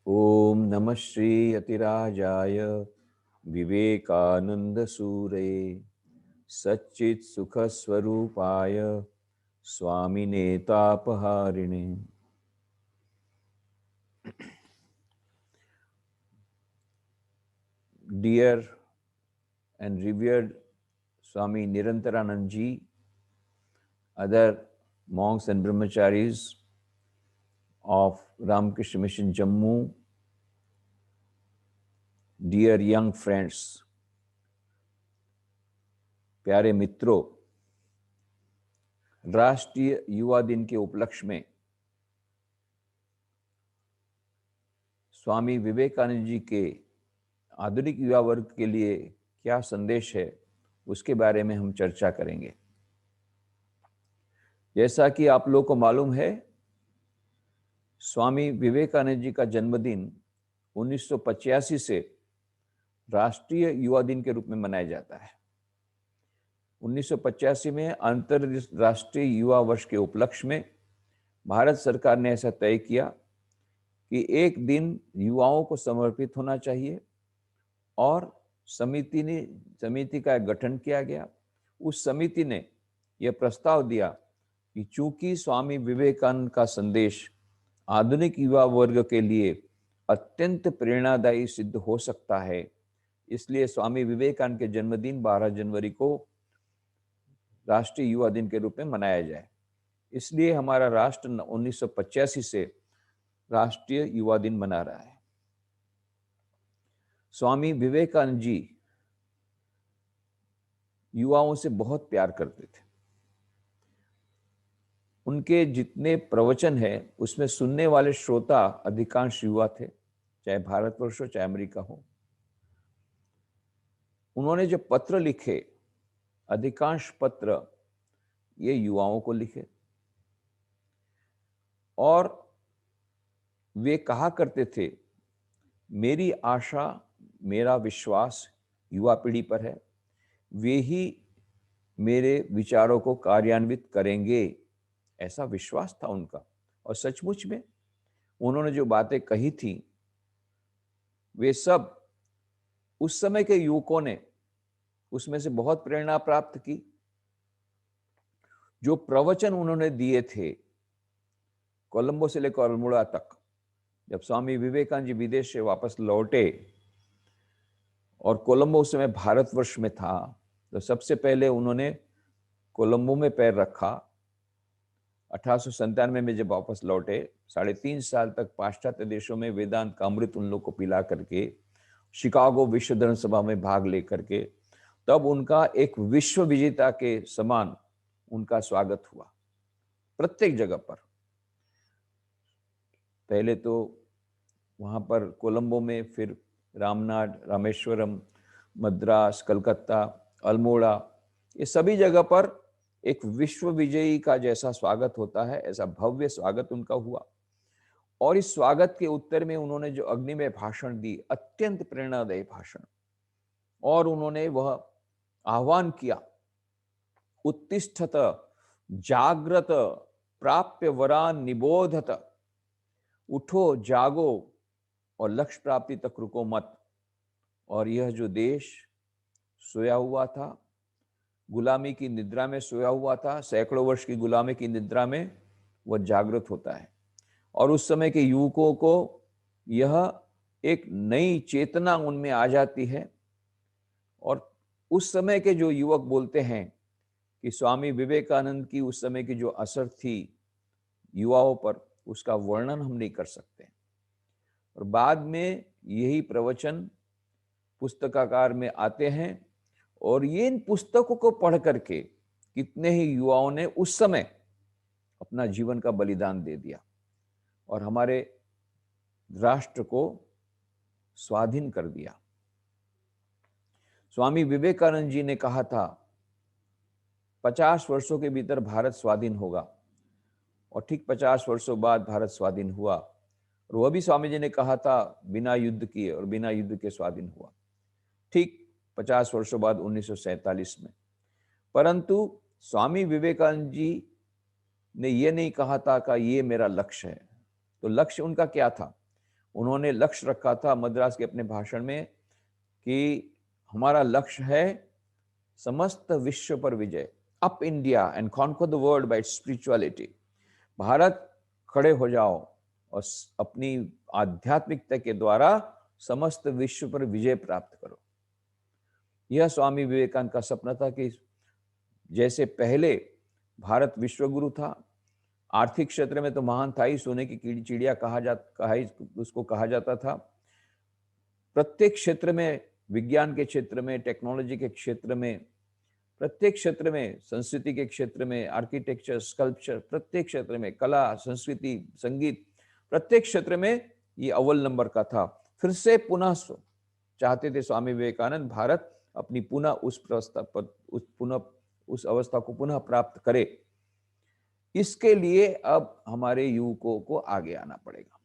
ओम नमः श्री यतिराजाय विवेकानंद सूरये सच्चित सुख स्वरूपाय स्वामिने तापहारिणे। Dear and revered Swami Nirantaranand ji, other monks and brahmacharis of Ramakrishna Mission Jammu, dear young friends, प्यारे मित्रों, राष्ट्रीय युवा दिन के उपलक्ष्य में स्वामी विवेकानंद जी के आधुनिक युवा वर्ग के लिए क्या संदेश है, उसके बारे में हम चर्चा करेंगे। जैसा कि आप लोगों को मालूम है, स्वामी विवेकानंद जी का जन्मदिन 1985 से राष्ट्रीय युवा दिन के रूप में मनाया जाता है। 1985 में अंतर्राष्ट्रीय युवा वर्ष के उपलक्ष्य में भारत सरकार ने ऐसा तय किया कि एक दिन युवाओं को समर्पित होना चाहिए और समिति का गठन किया गया। उस समिति ने यह प्रस्ताव दिया कि चूंकि स्वामी विवेकानंद का संदेश आधुनिक युवा वर्ग के लिए अत्यंत प्रेरणादायी सिद्ध हो सकता है, इसलिए स्वामी विवेकानंद के जन्मदिन 12 जनवरी को राष्ट्रीय युवा दिन के रूप में मनाया जाए। इसलिए हमारा राष्ट्र 1985 से राष्ट्रीय युवा दिन मना रहा है। स्वामी विवेकानंद जी युवाओं से बहुत प्यार करते थे। उनके जितने प्रवचन हैं उसमें सुनने वाले श्रोता अधिकांश युवा थे, चाहे भारतवर्ष हो चाहे अमेरिका हो। उन्होंने जो पत्र लिखे, अधिकांश पत्र ये युवाओं को लिखे और वे कहा करते थे, मेरी आशा मेरा विश्वास युवा पीढ़ी पर है, वे ही मेरे विचारों को कार्यान्वित करेंगे, ऐसा विश्वास था उनका। और सचमुच में उन्होंने जो बातें कही थी वे सब उस समय के युवकों ने उसमें से बहुत प्रेरणा प्राप्त की। जो प्रवचन उन्होंने दिए थे कोलंबो से लेकर अल्मोड़ा तक, जब स्वामी विवेकानंद जी विदेश से वापस लौटे और कोलंबो उस समय भारतवर्ष में था, तो सबसे पहले उन्होंने कोलंबो में पैर रखा। 1897 में जब वापस लौटे, 3.5 साल तक पाश्चात्य देशों में वेदांत का अमृत उन लोग को पिला करके, शिकागो विश्व धर्म सभा में भाग लेकर के, तब उनका एक विश्व विजेता के समान उनका स्वागत हुआ प्रत्येक जगह पर। पहले तो वहाँ पर कोलंबो में, फिर रामनाड, रामेश्वरम, मद्रास, कलकत्ता, अल्मोड़ा, ये सभी जगह पर एक विश्व विजयी का जैसा स्वागत होता है, ऐसा भव्य स्वागत उनका हुआ। और इस स्वागत के उत्तर में उन्होंने जो अग्निमय भाषण दी, अत्यंत प्रेरणादायी भाषण, और उन्होंने वह आह्वान किया, उत्तिष्ठत जाग्रत प्राप्य वरान निबोधत, उठो जागो और लक्ष्य प्राप्ति तक रुको मत। और यह जो देश सोया हुआ था, गुलामी की निद्रा में सोया हुआ था, सैकड़ों वर्ष की गुलामी की निद्रा में वह जागृत होता है। और उस समय के युवकों को यह एक नई चेतना उनमें आ जाती है। और उस समय के जो युवक बोलते हैं कि स्वामी विवेकानंद की उस समय की जो असर थी युवाओं पर, उसका वर्णन हम नहीं कर सकते। और बाद में यही प्रवचन पुस्तकाकार में आते हैं, और ये इन पुस्तकों को पढ़ करके कितने ही युवाओं ने उस समय अपना जीवन का बलिदान दे दिया और हमारे राष्ट्र को स्वाधीन कर दिया। स्वामी विवेकानंद जी ने कहा था 50 वर्षों के भीतर भारत स्वाधीन होगा, और ठीक 50 वर्षों बाद भारत स्वाधीन हुआ। और वह भी स्वामी जी ने कहा था बिना युद्ध किए, और बिना युद्ध के स्वाधीन हुआ, ठीक 50 वर्षों बाद 1947 में। परंतु स्वामी विवेकानंद जी ने यह नहीं कहा था कि ये मेरा लक्ष्य है। तो लक्ष्य उनका क्या था? उन्होंने लक्ष्य रखा था मद्रास के अपने भाषण में कि हमारा लक्ष्य है समस्त विश्व पर विजय, up India and conquer the world by spirituality. Bharat खड़े हो जाओ और अपनी आध्यात्मिकता के द्वारा समस्त विश्व पर विजय प्राप्त करो। यह स्वामी विवेकानंद का सपना था कि जैसे पहले भारत विश्वगुरु था, आर्थिक क्षेत्र में तो महान था ही, सोने की चिड़िया उसको कहा जाता था। प्रत्येक क्षेत्र में, विज्ञान के क्षेत्र में, टेक्नोलॉजी के क्षेत्र में, प्रत्येक क्षेत्र में, संस्कृति के क्षेत्र में, आर्किटेक्चर, स्कल्पचर, प्रत्येक क्षेत्र में, कला, संस्कृति, संगीत, प्रत्येक क्षेत्र में ये अव्वल नंबर का था। फिर से पुनः चाहते थे स्वामी विवेकानंद भारत अपनी पुनः उस अवस्था को पुनः प्राप्त करे। इसके लिए अब हमारे युवकों को आगे आना पड़ेगा।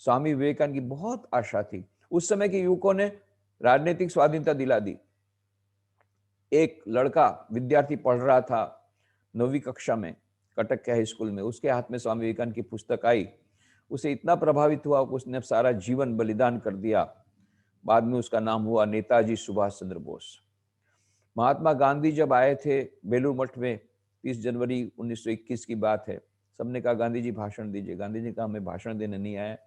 स्वामी विवेकानंद की बहुत आशा थी। उस समय के युवकों ने राजनीतिक स्वाधीनता दिला दी। एक लड़का विद्यार्थी पढ़ रहा था 9वीं कक्षा में कटक के हाई स्कूल में, उसके हाथ में स्वामी विवेकानंद की पुस्तक आई, उसे इतना प्रभावित हुआ कि उसने सारा जीवन बलिदान कर दिया। बाद में उसका नाम हुआ नेताजी सुभाष चंद्र बोस। महात्मा गांधी जब आए थे बेलूर मठ में, 30 जनवरी 1921 की बात है, सबने कहा गांधी जी भाषण दीजिए। गांधी जी ने कहा मैं भाषण देने नहीं आया,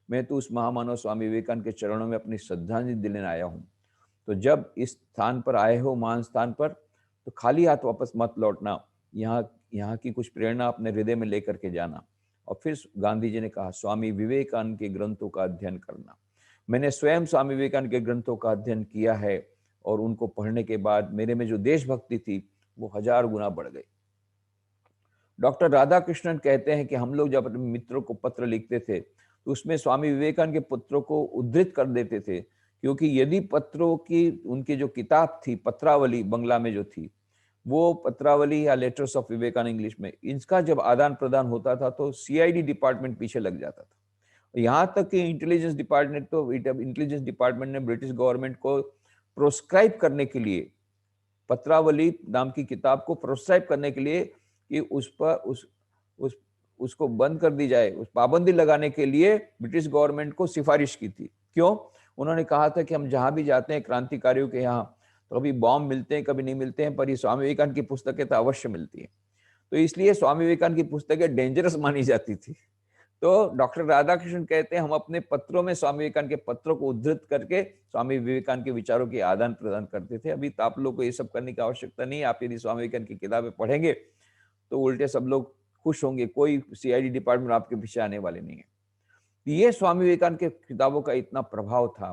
मैं तो उस महामानव स्वामी विवेकानंद के चरणों में अपनी श्रद्धांजलि देने आया हूँ। तो जब इस स्थान पर आए हो, महान स्थान पर, तो खाली हाथ वापस मत लौटना, यहाँ की कुछ प्रेरणा अपने हृदय में लेकर के जाना। और फिर गांधी जी ने कहा स्वामी विवेकानंद के ग्रंथों का अध्ययन करना। मैंने स्वयं स्वामी विवेकानंद के ग्रंथों का अध्ययन किया है और उनको पढ़ने के बाद मेरे में जो देशभक्ति थी वो 1000 गुना बढ़ गई। डॉक्टर राधाकृष्णन कहते हैं कि हम लोग जब अपने मित्रों को पत्र लिखते थे तो उसमें स्वामी विवेकानंद के पत्रों को उद्धृत कर देते थे, क्योंकि यदि पत्रों की उनकी जो किताब थी पत्रावली बंगला में जो थी, वो पत्रावली या लेटर्स ऑफ विवेकानंद इंग्लिश में, इसका जब आदान प्रदान होता था तो सीआईडी डिपार्टमेंट पीछे लग जाता था। यहाँ तक कि इंटेलिजेंस डिपार्टमेंट ने ब्रिटिश गवर्नमेंट को प्रोस्क्राइब करने के लिए, पत्रावली नाम की किताब को प्रोस्क्राइब करने के लिए कि उस पर उसको बंद कर दी जाए, उस पाबंदी लगाने के लिए ब्रिटिश गवर्नमेंट को सिफारिश की थी। क्यों? उन्होंने कहा था कि हम जहां भी जाते हैं क्रांतिकारियों के यहाँ, तो कभी बॉम्ब मिलते हैं, कभी नहीं मिलते हैं, पर ये स्वामी विवेकानंद की पुस्तकें तो अवश्य मिलती हैं। तो इसलिए स्वामी विवेकानंद की पुस्तकें डेंजरस मानी जाती थी। तो डॉक्टर राधाकृष्णन कहते हैं हम अपने पत्रों में स्वामी विवेकानंद के पत्रों को उद्धृत करके स्वामी विवेकानंद के विचारों के आदान प्रदान करते थे। अभी तो आप लोग को ये सब करने की आवश्यकता नहीं है। आप यदि स्वामी विवेकानंद की किताबें पढ़ेंगे तो उल्टे सब लोग खुश होंगे, कोई सीआईडी डिपार्टमेंट आपके पीछे आने वाले नहीं है। ये स्वामी विवेकानंद के किताबों का इतना प्रभाव था।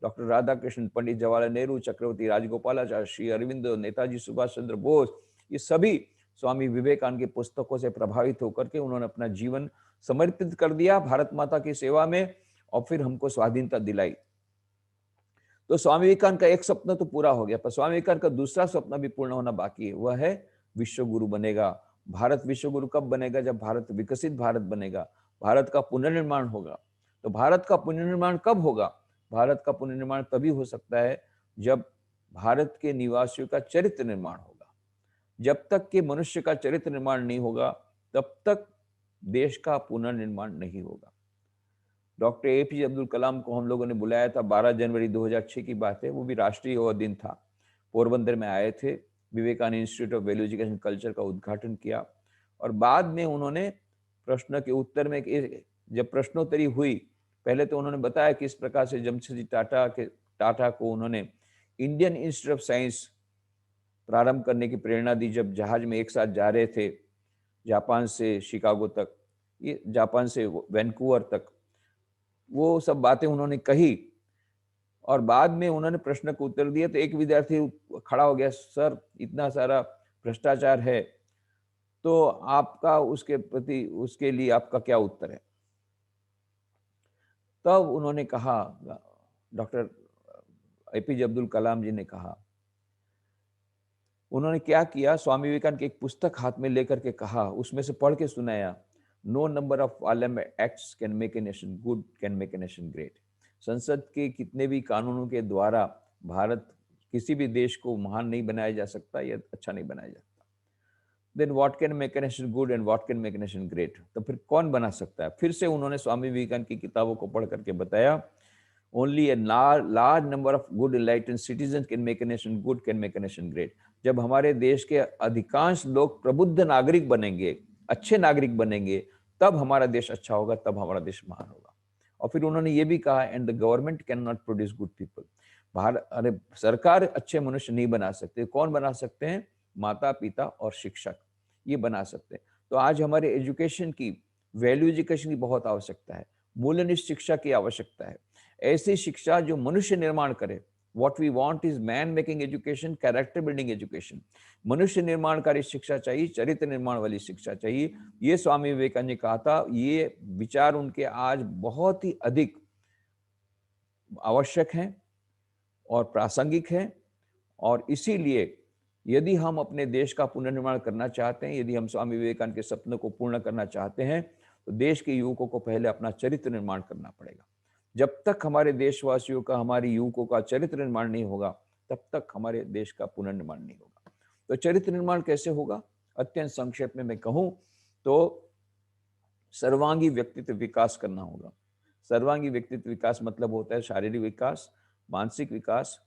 डॉक्टर राधाकृष्णन, पंडित जवाहरलाल नेहरू, चक्रवर्ती राजगोपालाचार्य, श्री अरविंदो, नेताजी सुभाष चंद्र बोस, ये सभी स्वामी विवेकानंद की पुस्तकों से प्रभावित होकर के उन्होंने अपना जीवन समर्पित कर दिया भारत माता की सेवा में, और फिर हमको स्वाधीनता दिलाई। तो स्वामी विवेकानंद का एक सपना तो पूरा हो गया, पर स्वामी विवेकानंद का दूसरा सपना भी पूर्ण होना बाकी है। वह है विश्व गुरु बनेगा। भारत विश्व गुरु कब बनेगा? जब भारत विकसित भारत बनेगा, भारत का पुनर्निर्माण होगा। तो भारत का पुनर्निर्माण कब होगा? भारत का पुनर्निर्माण तभी हो सकता है जब भारत के निवासियों का चरित्र निर्माण होगा। जब तक कि मनुष्य का चरित्र निर्माण नहीं होगा तब तक देश का पुनर्निर्माण नहीं होगा। डॉक्टर एपीजे अब्दुल कलाम को हम लोगों ने बुलाया था, 12 जनवरी 2006 की बात है, वो भी राष्ट्रीय युवा दिन था। पोरबंदर में आए थे, Vivekananda institute of value education culture का उद्घाटन किया, और बाद में उन्होंने प्रश्न के उत्तर में जब प्रश्नोत्तरी हुई, पहले तो उन्होंने बताया कि इस प्रकार से जमशेदजी टाटा को उन्होंने इंडियन इंस्टीट्यूट ऑफ साइंस प्रारंभ करने की प्रेरणा दी। जब जहाज में एक साथ जा रहे थे जापान से शिकागो तक, ये जापान से वैंकूवर तक, वो सब बातें उन्होंने कही। और बाद में उन्होंने प्रश्न को उत्तर दिया तो एक विद्यार्थी खड़ा हो गया, सर इतना सारा भ्रष्टाचार है तो आपका उसके प्रति, उसके लिए आपका क्या उत्तर है? तब उन्होंने कहा, डॉक्टर एपीजे अब्दुल कलाम जी ने कहा, उन्होंने क्या किया, स्वामी विवेकानंद की एक पुस्तक हाथ में लेकर के कहा, उसमें से पढ़ के सुनाया, no number of parliament acts can make a nation good, can make a nation great. संसद के कितने भी कानूनों के द्वारा भारत किसी भी देश को महान नहीं बनाया जा सकता या अच्छा नहीं बनाया जा सकता। Then what can make a nation good and what can make a nation great. तो फिर कौन बना सकता है? फिर से उन्होंने स्वामी विवेकानंद की किताबों को पढ़ करके बताया, only a large number of good enlightened citizen can make a nation good, can make a nation great. जब हमारे देश के अधिकांश लोग प्रबुद्ध नागरिक बनेंगे, अच्छे नागरिक बनेंगे, तब हमारा देश अच्छा होगा, तब हमारा देश महान होगा। और फिर उन्होंने ये भी कहा, and the government can not produce good people. अरे सरकार अच्छे मनुष्य नहीं बना सकते, कौन बना सकते हैं? माता पिता और शिक्षक, ये बना सकते हैं। तो आज हमारे एजुकेशन की, वैल्यू एजुकेशन की बहुत आवश्यकता है, मूल्यनिष्ठ शिक्षा की आवश्यकता है, ऐसी शिक्षा जो मनुष्य निर्माण करे। What we want is man making education, character building education. मनुष्य निर्माणकारी शिक्षा चाहिए, चरित्र निर्माण वाली शिक्षा चाहिए। ये स्वामी विवेकानंद ने कहा था। ये विचार उनके आज बहुत ही अधिक आवश्यक हैं और प्रासंगिक हैं। और इसीलिए यदि हम अपने देश का पुनर्निर्माण करना चाहते हैं, यदि हम स्वामी विवेकानंद के सपनों को पूर्ण करना चाहते हैं, तो देश के युवकों को पहले अपना चरित्र निर्माण करना पड़ेगा। जब तक हमारे देशवासियों का, हमारे युवकों का चरित्र निर्माण नहीं होगा, तब तक हमारे देश का पुनर्निर्माण नहीं होगा। तो चरित्र निर्माण कैसे होगा? अत्यंत संक्षेप में मैं कहूं तो सर्वांगी व्यक्तित्व विकास करना होगा। सर्वांगी व्यक्तित्व विकास मतलब होता है शारीरिक विकास, मानसिक विकास,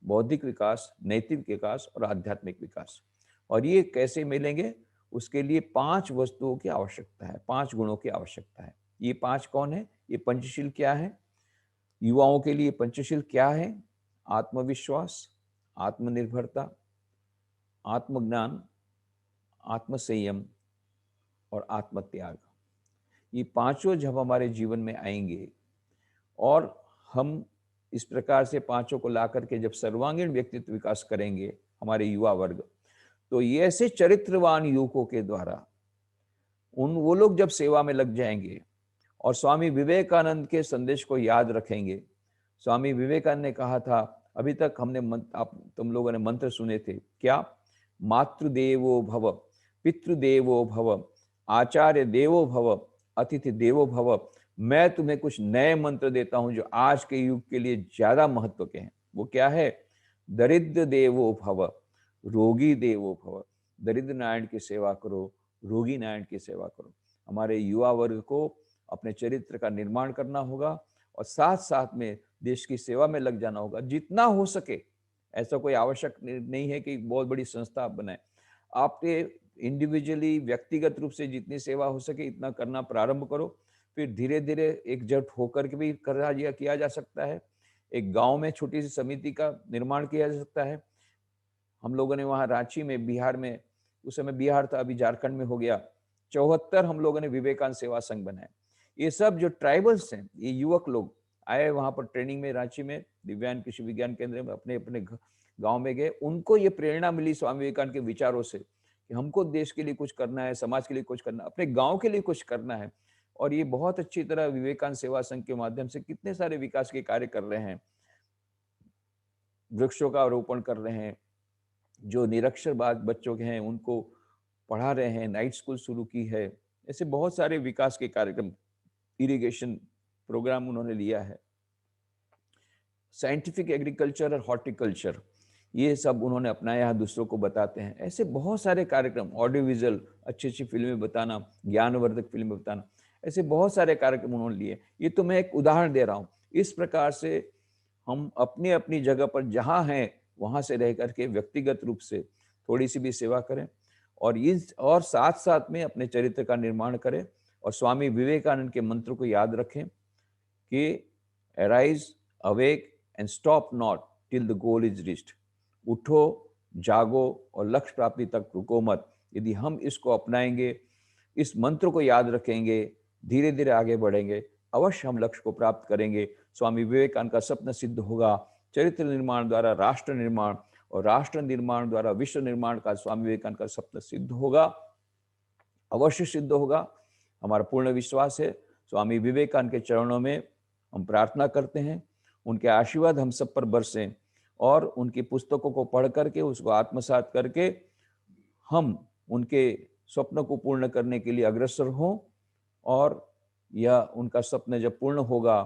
बौद्धिक विकास, नैतिक विकास और आध्यात्मिक विकास। और ये कैसे मिलेंगे? उसके लिए 5 वस्तुओं की आवश्यकता है, 5 गुणों की आवश्यकता है। ये 5 कौन है? ये पंचशील क्या है? युवाओं के लिए पंचशील क्या है? आत्मविश्वास, आत्मनिर्भरता, आत्मज्ञान, आत्मसंयम और आत्मत्याग। ये पांचों जब हमारे जीवन में आएंगे और हम इस प्रकार से पांचों को ला करके जब सर्वांगीण व्यक्तित्व विकास करेंगे हमारे युवा वर्ग, तो ये ऐसे चरित्रवान युवकों के द्वारा वो लोग जब सेवा में लग जाएंगे और स्वामी विवेकानंद के संदेश को याद रखेंगे। स्वामी विवेकानंद ने कहा था, अभी तक हमने तुम लोगों ने मंत्र सुने थे क्या? मातृदेवो भव, पितृदेवो भव, आचार्य देवो भव, अतिथि देवो भव। मैं तुम्हें कुछ नए मंत्र देता हूं जो आज के युग के लिए ज्यादा महत्व के हैं। वो क्या है? दरिद्र देवो भव, रोगी देवो भव। दरिद्र नारायण की सेवा करो, रोगी नारायण की सेवा करो। हमारे युवा वर्ग को अपने चरित्र का निर्माण करना होगा और साथ साथ में देश की सेवा में लग जाना होगा जितना हो सके। ऐसा कोई आवश्यक नहीं है कि बहुत बड़ी संस्था आप बनाए। आपके इंडिविजुअली, व्यक्तिगत रूप से जितनी सेवा हो सके इतना करना प्रारंभ करो। फिर धीरे धीरे एकजुट होकर के भी किया जा सकता है। एक गांव में छोटी सी समिति का निर्माण किया जा सकता है। हम लोगों ने वहां रांची में, बिहार में, उस समय बिहार था, अभी झारखंड में हो गया, 74 हम लोगों ने विवेकानंद सेवा संघ बनाए। ये सब जो ट्राइबल्स हैं, ये युवक लोग आए वहां पर ट्रेनिंग में, रांची में दिव्यांग कृषि विज्ञान केंद्र में, अपने अपने गांव में गए। उनको ये प्रेरणा मिली स्वामी विवेकानंद के विचारों से कि हमको देश के लिए कुछ करना है, समाज के लिए कुछ करना, अपने गांव के लिए कुछ करना है। और ये बहुत अच्छी तरह विवेकानंद सेवा संघ के माध्यम से कितने सारे विकास के कार्य कर रहे हैं। वृक्षों का रोपण कर रहे हैं, जो निरक्षर बच्चों के हैं उनको पढ़ा रहे हैं, नाइट स्कूल शुरू की है। ऐसे बहुत सारे विकास के कार्यक्रम, इरिगेशन प्रोग्राम उन्होंने लिया है। साइंटिफिक एग्रीकल्चर और हॉर्टिकल्चर, ये सब उन्होंने अपनाया है, दूसरों को बताते हैं। ऐसे बहुत सारे कार्यक्रम, ऑडियो विजुअल, अच्छी अच्छी फिल्में बताना, ज्ञानवर्धक फिल्में बताना, ऐसे बहुत सारे कार्यक्रम उन्होंने लिए। ये तो मैं एक उदाहरण दे रहा हूँ। इस प्रकार से हम अपनी अपनी जगह पर जहाँ हैं वहाँ से रह करके व्यक्तिगत रूप से थोड़ी सी भी सेवा करें और साथ साथ में अपने चरित्र का निर्माण करें और स्वामी विवेकानंद के मंत्र को याद रखें कि arise, awake and stop not till the goal is reached. उठो, जागो और लक्ष्य प्राप्ति तक रुको मत। यदि हम इसको अपनाएंगे, इस मंत्र को याद रखेंगे, धीरे धीरे आगे बढ़ेंगे, अवश्य हम लक्ष्य को प्राप्त करेंगे। स्वामी विवेकानंद का सपना सिद्ध होगा। चरित्र निर्माण द्वारा राष्ट्र निर्माण और राष्ट्र निर्माण द्वारा विश्व निर्माण का स्वामी विवेकानंद का सपना सिद्ध होगा, अवश्य सिद्ध होगा। हमारा पूर्ण विश्वास है। स्वामी विवेकानंद के चरणों में हम प्रार्थना करते हैं, उनके आशीर्वाद हम सब पर बरसें और उनकी पुस्तकों को पढ़ करके, उसको आत्मसात करके हम उनके स्वप्न को पूर्ण करने के लिए अग्रसर हों। और यह उनका स्वप्न जब पूर्ण होगा,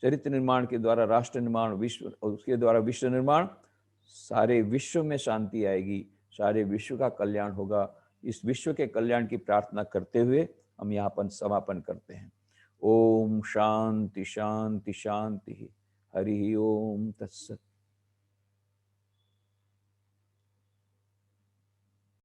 चरित्र निर्माण के द्वारा राष्ट्र निर्माण, विश्व, उसके द्वारा विश्व निर्माण, सारे विश्व में शांति आएगी, सारे विश्व का कल्याण होगा। इस विश्व के कल्याण की प्रार्थना करते हुए हम यहाँ पर समापन करते हैं। ओम शांति शांति शांति। हरि ओम तत्सत।